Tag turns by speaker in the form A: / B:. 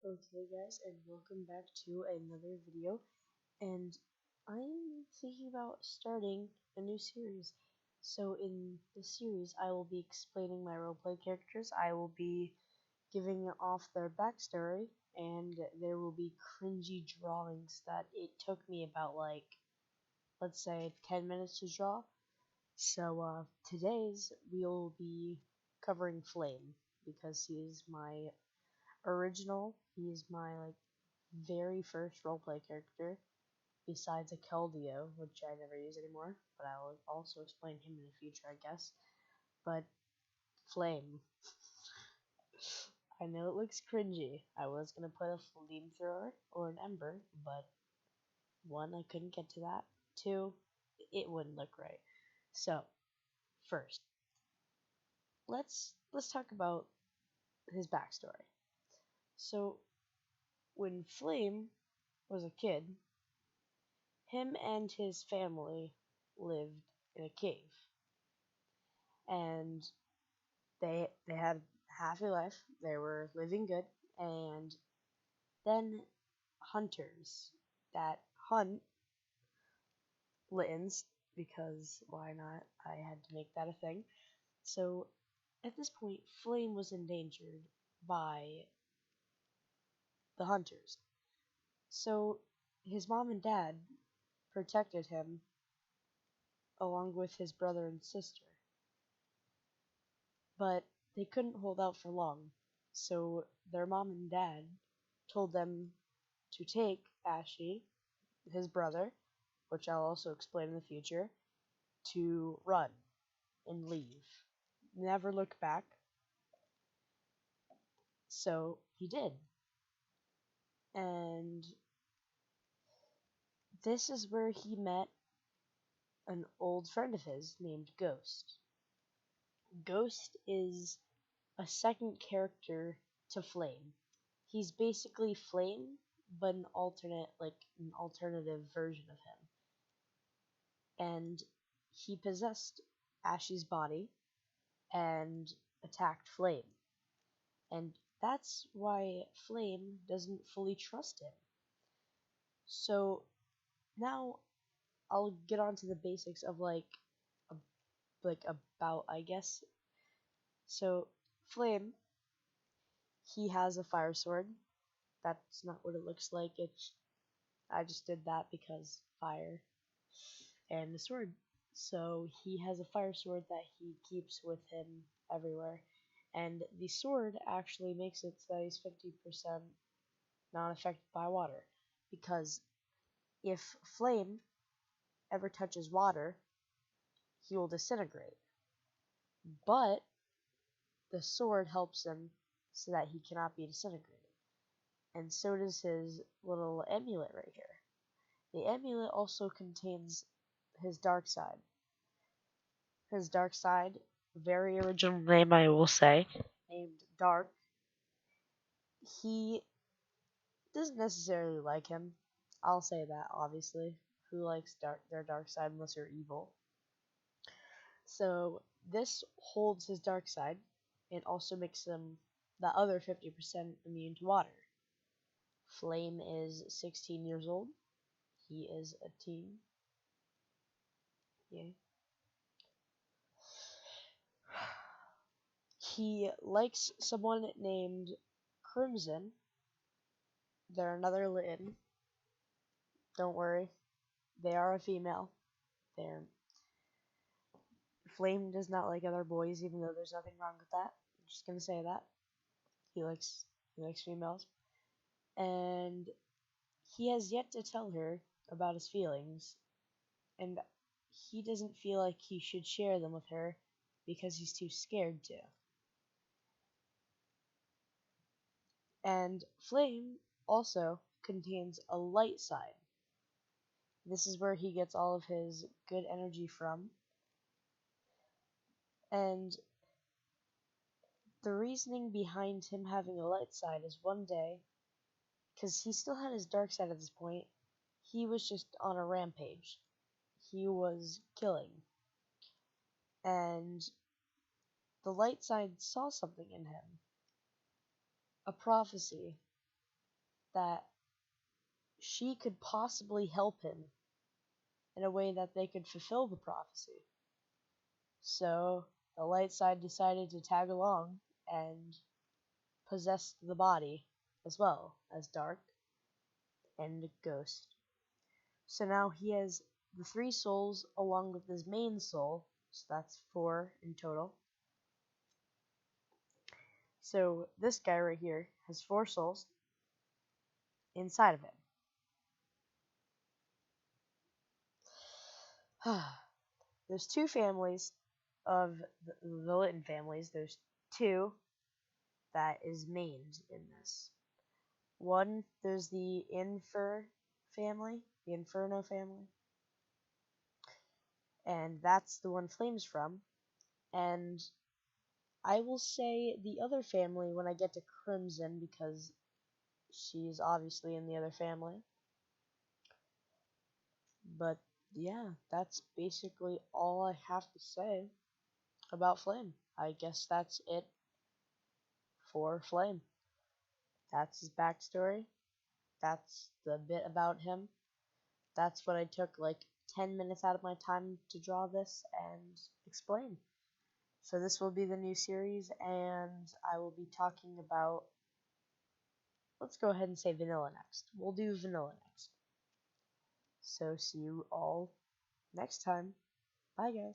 A: Okay guys, and welcome back to another video, and I'm thinking about starting a new series. So in this series I will be explaining my roleplay characters, I will be giving off their backstory, and there will be cringy drawings that it took me about let's say 10 minutes to draw. So today's we'll be covering Flame, because he is my very first roleplay character, besides a Keldeo, which I never use anymore, but I will also explain him in the future, I guess. But Flame. I know it looks cringy. I was gonna put a flamethrower or an ember, but one, I couldn't get to that. Two, it wouldn't look right. So, first, let's talk about his backstory. So, when Flame was a kid, him and his family lived in a cave, and they had a happy life. They were living good, and then hunters that hunt Littens, because why not? I had to make that a thing. So at this point, Flame was endangered by the hunters. So his mom and dad protected him along with his brother and sister. But they couldn't hold out for long. So their mom and dad told them to take Ashy, his brother, which I'll also explain in the future, to run and leave. Never look back. So he did. And this is where he met an old friend of his named Ghost. Ghost is a second character to Flame. He's basically Flame, but an alternative version of him. And he possessed Ashy's body and attacked Flame. And that's why Flame doesn't fully trust him. So now I'll get on to the basics of about, I guess. So Flame, he has a fire sword. That's not what it looks like. I just did that because fire and the sword. So he has a fire sword that he keeps with him everywhere. And the sword actually makes it so that he's 50% not affected by water. Because if Flame ever touches water, he will disintegrate. But the sword helps him so that he cannot be disintegrated. And so does his little amulet right here. The amulet also contains his dark side. His dark side, very original name I will say, named Dark. He doesn't necessarily like him. I'll say that, obviously. Who likes their dark side unless you're evil? So this holds his dark side. It also makes him the other 50% immune to water. Flame is 16 years old. He is a teen. Yeah. He likes someone named Crimson. They're another Litten. Don't worry. They are a female. They're Flame does not like other boys, even though there's nothing wrong with that. I'm just gonna say that. He likes females. And he has yet to tell her about his feelings, and he doesn't feel like he should share them with her because he's too scared to. And Flame also contains a light side. This is where he gets all of his good energy from. And the reasoning behind him having a light side is one day, because he still had his dark side at this point, he was just on a rampage. He was killing. And the light side saw something in him, a prophecy that she could possibly help him in a way that they could fulfill the prophecy. So the light side decided to tag along and possess the body as well as dark and ghost. So now he has the 3 souls along with his main soul, so that's 4 in total. So this guy right here has 4 souls inside of him. There's 2 families of the Litton families. There's 2 that is mained in this. One, there's the the Inferno family, and that's the one Flame's from. And I will say the other family when I get to Crimson, because she's obviously in the other family. But yeah, that's basically all I have to say about Flame. I guess that's it for Flame. That's his backstory. That's the bit about him. That's what I took like 10 minutes out of my time to draw this and explain. So this will be the new series, and I will be talking about, let's go ahead and say vanilla next. We'll do vanilla next. So see you all next time. Bye guys.